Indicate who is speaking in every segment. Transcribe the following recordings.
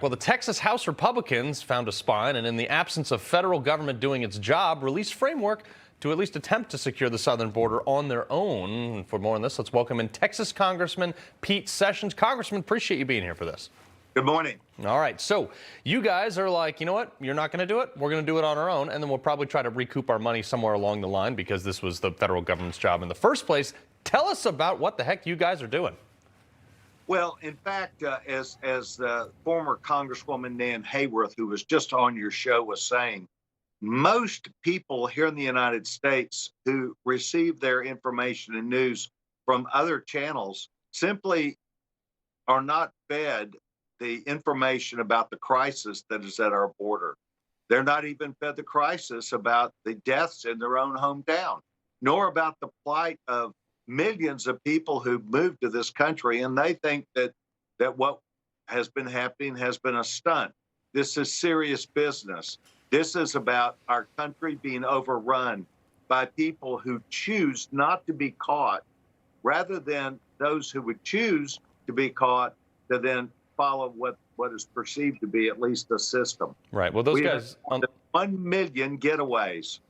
Speaker 1: Well, the Texas House Republicans found a spine and, in the absence of federal government doing its job, released framework to at least attempt to secure the southern border on their own. For more on this, let's welcome in Texas Congressman Pete Sessions. Congressman, appreciate you being here for this.
Speaker 2: Good morning.
Speaker 1: All right, so you guys are like, you know what, you're not going to do it, we're going to do it on our own, and then we'll probably try to recoup our money somewhere along the line because this was the federal government's job in the first place. Tell us about what the heck you guys are doing.
Speaker 2: Well, in fact, as the former Congresswoman Nan Hayworth, who was just on your show, was saying, most people here in the United States who receive their information and news from other channels simply are not fed the information about the crisis that is at our border. They're not even fed the crisis about the deaths in their own hometown, nor about the plight of millions of people who've moved to this country, and they think that what has been happening has been a stunt. This is serious business. This is about our country being overrun by people who choose not to be caught, rather than those who would choose to be caught to then follow what is perceived to be at least a system.
Speaker 1: Right. Well, those guys...
Speaker 2: 1 million getaways.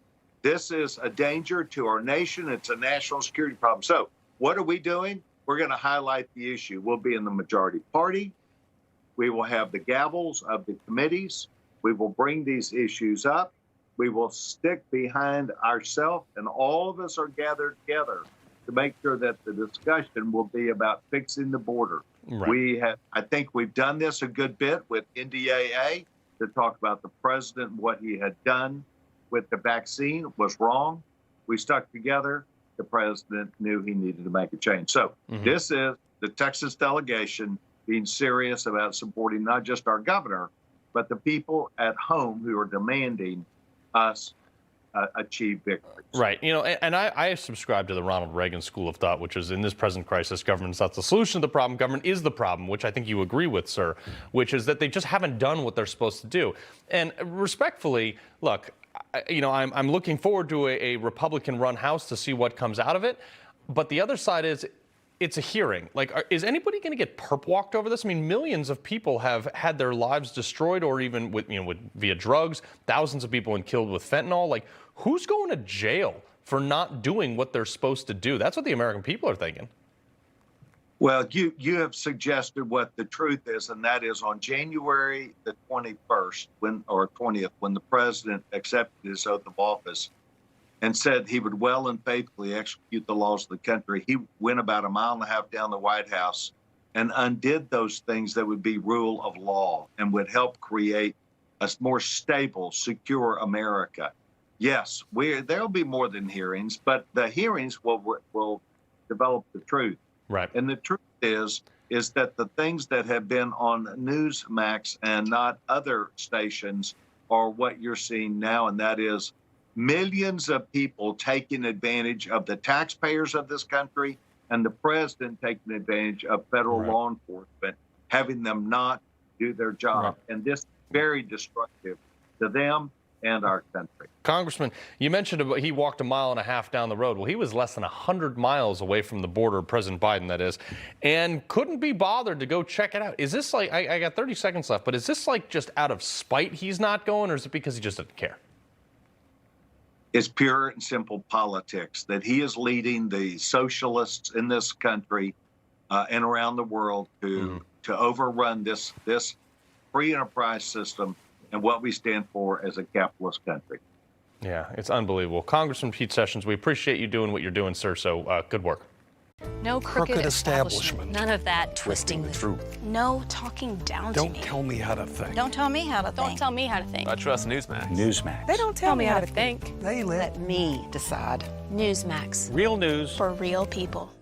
Speaker 2: This is a danger to our nation. It's a national security problem. So what are we doing? We're going to highlight the issue. We'll be in the majority party. We will have the gavels of the committees. We will bring these issues up. We will stick behind ourselves, and all of us are gathered together to make sure that the discussion will be about fixing the border. Right. I think we've done this a good bit with NDAA to talk about the president and what he had done with the vaccine was wrong. We stuck together. The president knew he needed to make a change. So this is the Texas delegation being serious about supporting not just our governor, but the people at home who are demanding us achieve victory.
Speaker 1: Right. You know, and I subscribe to the Ronald Reagan school of thought, which is in this present crisis, government's not the solution to the problem. Government is the problem, which I think you agree with, sir, which is that they just haven't done what they're supposed to do. And respectfully, look, you know, I'm looking forward to a Republican-run House to see what comes out of it. But the other side is, it's a hearing. Like, is anybody going to get perp walked over this? I mean, millions of people have had their lives destroyed, or even via drugs. Thousands of people killed with fentanyl. Like, who's going to jail for not doing what they're supposed to do? That's what the American people are thinking.
Speaker 2: Well, you have suggested what the truth is, and that is on January the 21st, or 20th, when the president accepted his oath of office and said he would well and faithfully execute the laws of the country, he went about 1.5 miles down the White House and undid those things that would be rule of law and would help create a more stable, secure America. Yes, there'll be more than hearings, but the hearings will develop the truth.
Speaker 1: Right.
Speaker 2: And the truth is that the things that have been on Newsmax and not other stations are what you're seeing now, and that is millions of people taking advantage of the taxpayers of this country and the president taking advantage of federal law enforcement, having them not do their job. Right. And this is very destructive to them and our country.
Speaker 1: Congressman, you mentioned he walked 1.5 miles down the road. Well, he was less than 100 miles away from the border, President Biden, that is, and couldn't be bothered to go check it out. Is this like, I got 30 seconds left, but is this like just out of spite he's not going, or is it because he just doesn't care?
Speaker 2: It's pure and simple politics, that he is leading the socialists in this country and around the world to overrun this free enterprise system and what we stand for as a capitalist country.
Speaker 1: Yeah, it's unbelievable. Congressman Pete Sessions, we appreciate you doing what you're doing, sir, so good work.
Speaker 3: No crooked establishment.
Speaker 4: None of that twisting the
Speaker 3: truth.
Speaker 4: No talking down to me.
Speaker 3: Don't tell me how to think.
Speaker 4: Don't tell me how to think.
Speaker 5: Don't tell me how to think.
Speaker 6: I trust Newsmax.
Speaker 3: Newsmax.
Speaker 5: They don't tell me how to think.
Speaker 3: They let
Speaker 5: me decide.
Speaker 4: Newsmax.
Speaker 1: Real news.
Speaker 4: For real people.